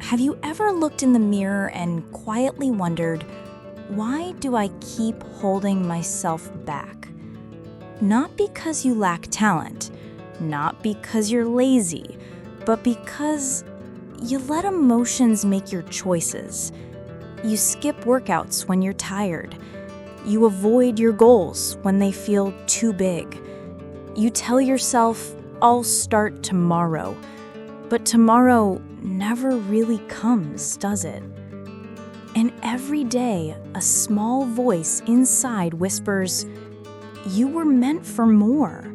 Have you ever looked in the mirror and quietly wondered, why do I keep holding myself back? Not because you lack talent, not because you're lazy, but because you let emotions make your choices. You skip workouts when you're tired. You avoid your goals when they feel too big. You tell yourself, I'll start tomorrow. But tomorrow never really comes, does it? And every day, a small voice inside whispers, you were meant for more.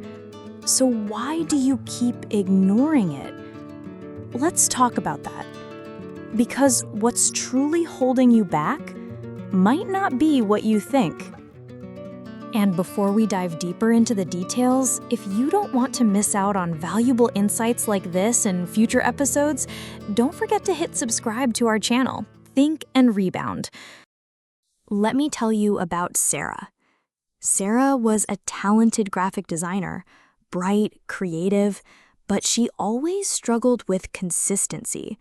So why do you keep ignoring it? Let's talk about that. Because what's truly holding you back might not be what you think. And before we dive deeper into the details, if you don't want to miss out on valuable insights like this in future episodes, don't forget to hit subscribe to our channel, Think and Rebound. Let me tell you about Sarah. Sarah was a talented graphic designer, bright, creative, but she always struggled with consistency.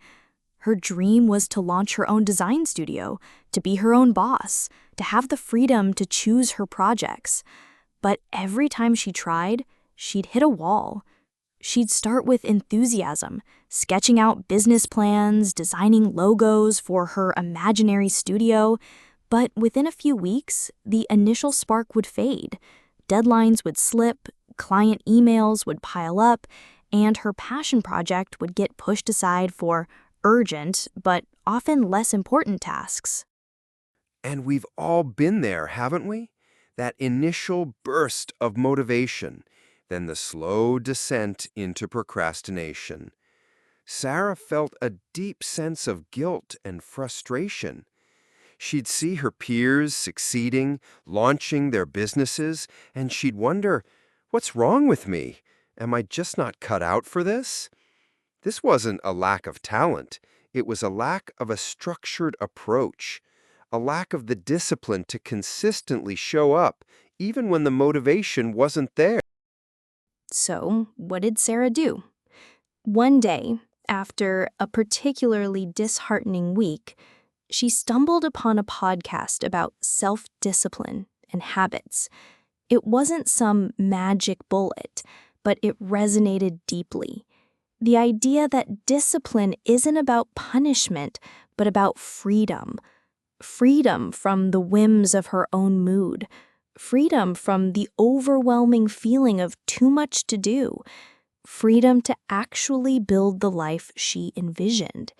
Her dream was to launch her own design studio, to be her own boss, to have the freedom to choose her projects. But every time she tried, she'd hit a wall. She'd start with enthusiasm, sketching out business plans, designing logos for her imaginary studio. But within a few weeks, the initial spark would fade. Deadlines would slip, client emails would pile up, and her passion project would get pushed aside for urgent, but often less important tasks. And we've all been there, haven't we? That initial burst of motivation, then the slow descent into procrastination. Sarah felt a deep sense of guilt and frustration. She'd see her peers succeeding, launching their businesses, and she'd wonder, what's wrong with me? Am I just not cut out for this? This wasn't a lack of talent. It was a lack of a structured approach, a lack of the discipline to consistently show up, even when the motivation wasn't there. So, what did Sarah do? One day, after a particularly disheartening week, she stumbled upon a podcast about self-discipline and habits. It wasn't some magic bullet, but it resonated deeply. The idea that discipline isn't about punishment, but about freedom. Freedom from the whims of her own mood. Freedom from the overwhelming feeling of too much to do. Freedom to actually build the life she envisioned.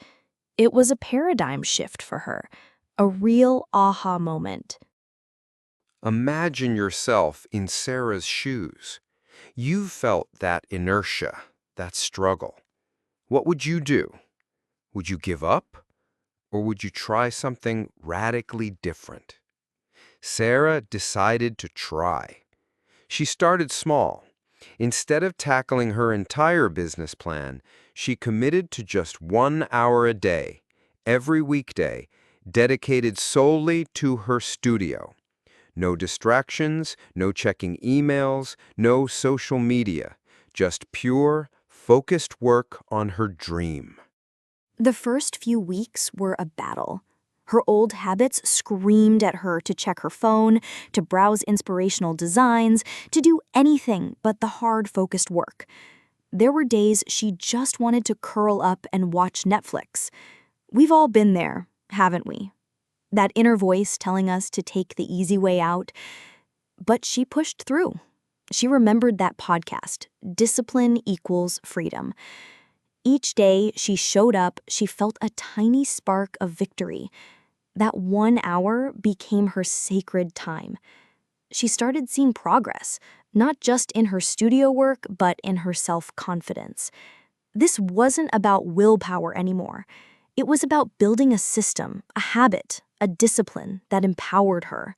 It was a paradigm shift for her, a real aha moment. Imagine yourself in Sarah's shoes. You've felt that inertia, that struggle. What would you do? Would you give up? Or would you try something radically different? Sarah decided to try. She started small. Instead of tackling her entire business plan, she committed to just 1 hour a day, every weekday, dedicated solely to her studio. No distractions, no checking emails, no social media, just pure, focused work on her dream. The first few weeks were a battle. Her old habits screamed at her to check her phone, to browse inspirational designs, to do anything but the hard, focused work. There were days she just wanted to curl up and watch Netflix. We've all been there, haven't we? That inner voice telling us to take the easy way out. But she pushed through. She remembered that podcast, Discipline Equals Freedom. Each day she showed up, she felt a tiny spark of victory. That 1 hour became her sacred time. She started seeing progress, not just in her studio work, but in her self-confidence. This wasn't about willpower anymore. It was about building a system, a habit, a discipline that empowered her.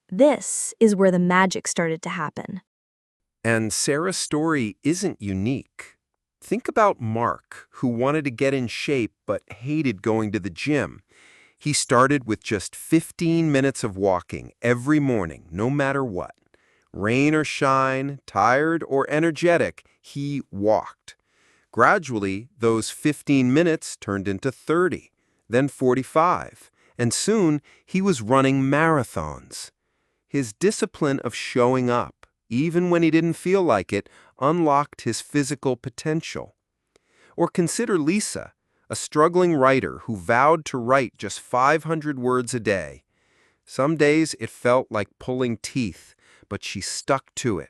This is where the magic started to happen. And Sarah's story isn't unique. Think about Mark, who wanted to get in shape but hated going to the gym. He started with just 15 minutes of walking every morning, no matter what. Rain or shine, tired or energetic, he walked. Gradually, those 15 minutes turned into 30, then 45, and soon he was running marathons. His discipline of showing up, even when he didn't feel like it, unlocked his physical potential. Or consider Lisa, a struggling writer who vowed to write just 500 words a day. Some days it felt like pulling teeth, but she stuck to it.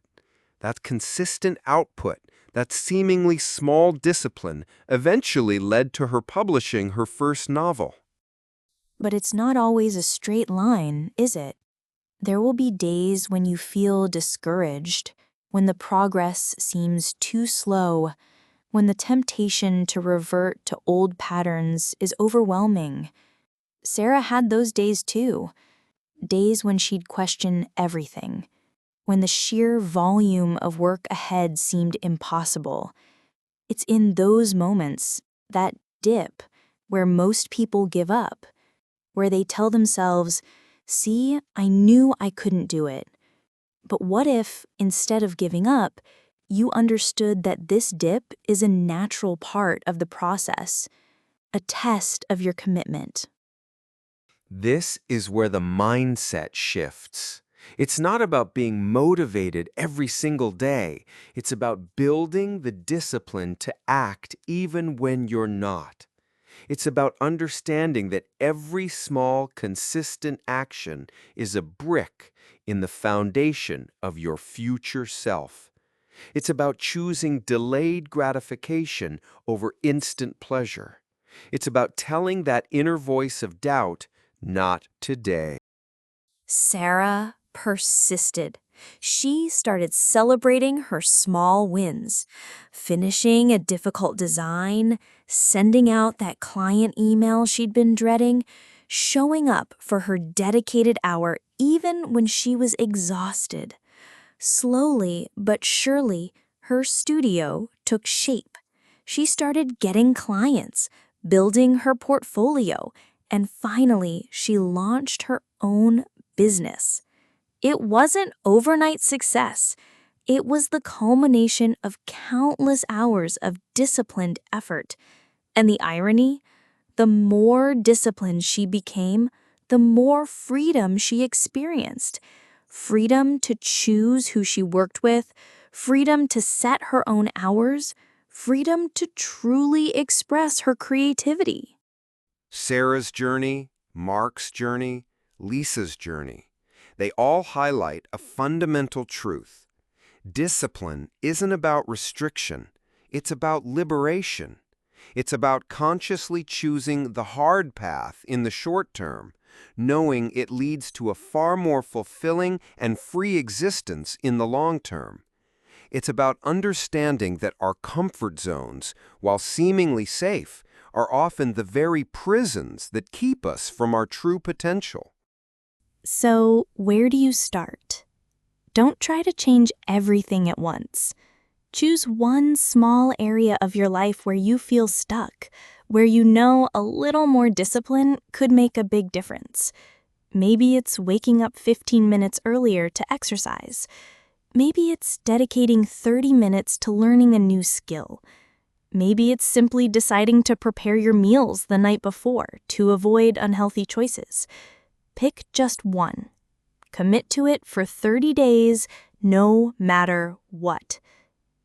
That consistent output, that seemingly small discipline, eventually led to her publishing her first novel. But it's not always a straight line, is it? There will be days when you feel discouraged, when the progress seems too slow, when the temptation to revert to old patterns is overwhelming. Sarah had those days too, days when she'd question everything, when the sheer volume of work ahead seemed impossible. It's in those moments, that dip, where most people give up, where they tell themselves, "See, I knew I couldn't do it." But what if, instead of giving up, you understood that this dip is a natural part of the process, a test of your commitment? This is where the mindset shifts. It's not about being motivated every single day. It's about building the discipline to act even when you're not. It's about understanding that every small, consistent action is a brick in the foundation of your future self. It's about choosing delayed gratification over instant pleasure. It's about telling that inner voice of doubt, "Not today." Sarah persisted. She started celebrating her small wins, finishing a difficult design, sending out that client email she'd been dreading, showing up for her dedicated hour even when she was exhausted. Slowly but surely, her studio took shape. She started getting clients, building her portfolio, and finally, she launched her own business. It wasn't overnight success. It was the culmination of countless hours of disciplined effort. And the irony? The more disciplined she became, the more freedom she experienced. Freedom to choose who she worked with, freedom to set her own hours, freedom to truly express her creativity. Sarah's journey, Mark's journey, Lisa's journey. They all highlight a fundamental truth. Discipline isn't about restriction. It's about liberation. It's about consciously choosing the hard path in the short term, knowing it leads to a far more fulfilling and free existence in the long term. It's about understanding that our comfort zones, while seemingly safe, are often the very prisons that keep us from our true potential. So, where do you start? Don't try to change everything at once. Choose one small area of your life where you feel stuck, where you know a little more discipline could make a big difference. Maybe it's waking up 15 minutes earlier to exercise. Maybe it's dedicating 30 minutes to learning a new skill. Maybe it's simply deciding to prepare your meals the night before to avoid unhealthy choices. Pick just one. Commit to it for 30 days, no matter what.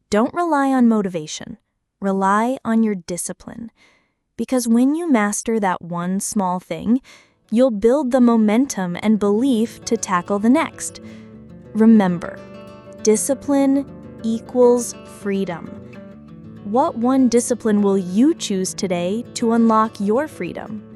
Don't rely on motivation. Rely on your discipline. Because when you master that one small thing, you'll build the momentum and belief to tackle the next. Remember, discipline equals freedom. What one discipline will you choose today to unlock your freedom?